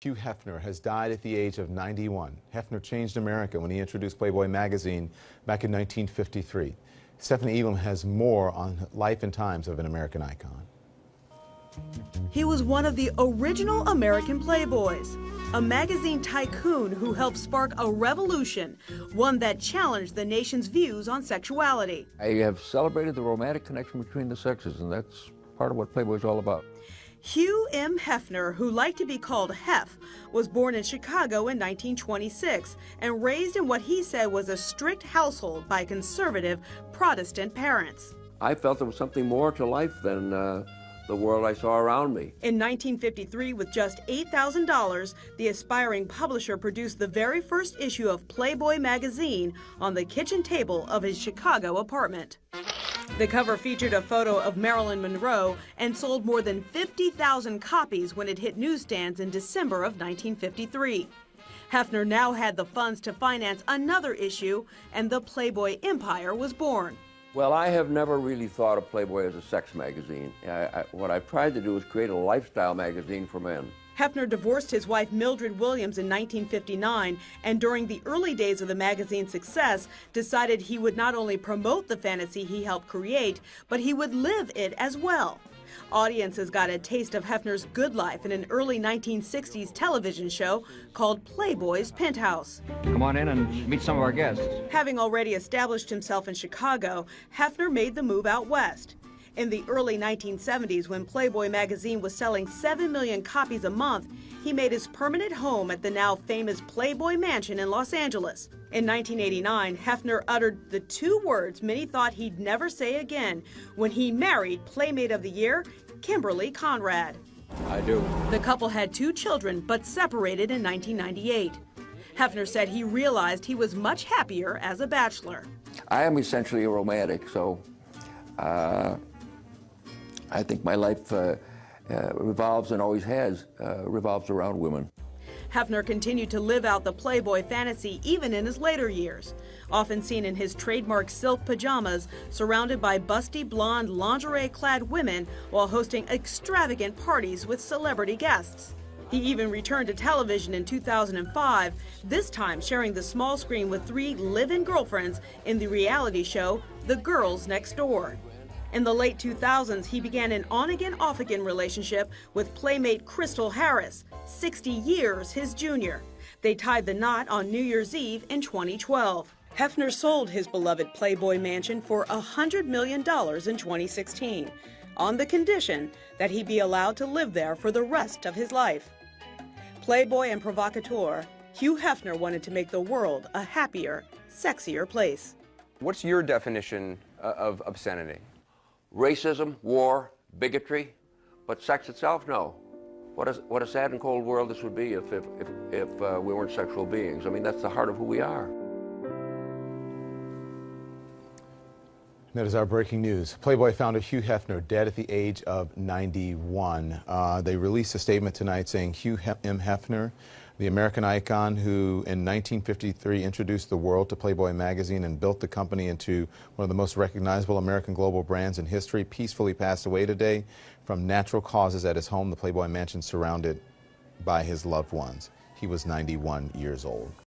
Hugh Hefner has died at the age of 91. Hefner changed America when he introduced Playboy magazine back in 1953. Stephanie Elam has more on life and times of an American icon. He was one of the original American Playboys, a magazine tycoon who helped spark a revolution, one that challenged the nation's views on sexuality. I have celebrated the romantic connection between the sexes, and that's part of what Playboy is all about. Hugh M. Hefner, who liked to be called Hef, was born in Chicago in 1926 and raised in what he said was a strict household by conservative Protestant parents. I felt there was something more to life than the world I saw around me. In 1953, with just $8,000, the aspiring publisher produced the very first issue of Playboy magazine on the kitchen table of his Chicago apartment. The cover featured a photo of Marilyn Monroe and sold more than 50,000 copies when it hit newsstands in December of 1953. Hefner now had the funds to finance another issue, and the Playboy empire was born. Well, I have never really thought of Playboy as a sex magazine. What I've tried to do is create a lifestyle magazine for men. Hefner divorced his wife Mildred Williams in 1959, and during the early days of the magazine's success, decided he would not only promote the fantasy he helped create, but he would live it as well. Audiences got a taste of Hefner's good life in an early 1960s television show called Playboy's Penthouse. Come on in and meet some of our guests. Having already established himself in Chicago, Hefner made the move out west. In the early 1970s, when Playboy magazine was selling 7 million copies a month, he made his permanent home at the now famous Playboy Mansion in Los Angeles. In 1989, Hefner uttered the two words many thought he'd never say again when he married Playmate of the Year, Kimberly Conrad. I do. The couple had 2 children, but separated in 1998. Hefner said he realized he was much happier as a bachelor. I am essentially a romantic, so I think my life revolves and always has revolves around women. Hefner continued to live out the Playboy fantasy even in his later years, often seen in his trademark silk pajamas, surrounded by busty blonde lingerie-clad women while hosting extravagant parties with celebrity guests. He even returned to television in 2005, this time sharing the small screen with 3 live-in girlfriends in the reality show The Girls Next Door. In the late 2000s, he began an on-again, off-again relationship with Playmate Crystal Harris, 60 years his junior. They tied the knot on New Year's Eve in 2012. Hefner sold his beloved Playboy mansion for $100 million in 2016, on the condition that he be allowed to live there for the rest of his life. Playboy and provocateur, Hugh Hefner wanted to make the world a happier, sexier place. What's your definition of obscenity? Racism, war, bigotry, but sex itself, no. What a sad and cold world this would be if we weren't sexual beings. I mean, that's the heart of who we are. That is our breaking news. Playboy founder Hugh Hefner dead at the age of 91. They released a statement tonight saying Hugh M. Hefner, the American icon who in 1953 introduced the world to Playboy magazine and built the company into one of the most recognizable American global brands in history, peacefully passed away today from natural causes at his home, the Playboy Mansion, surrounded by his loved ones. He was 91 years old.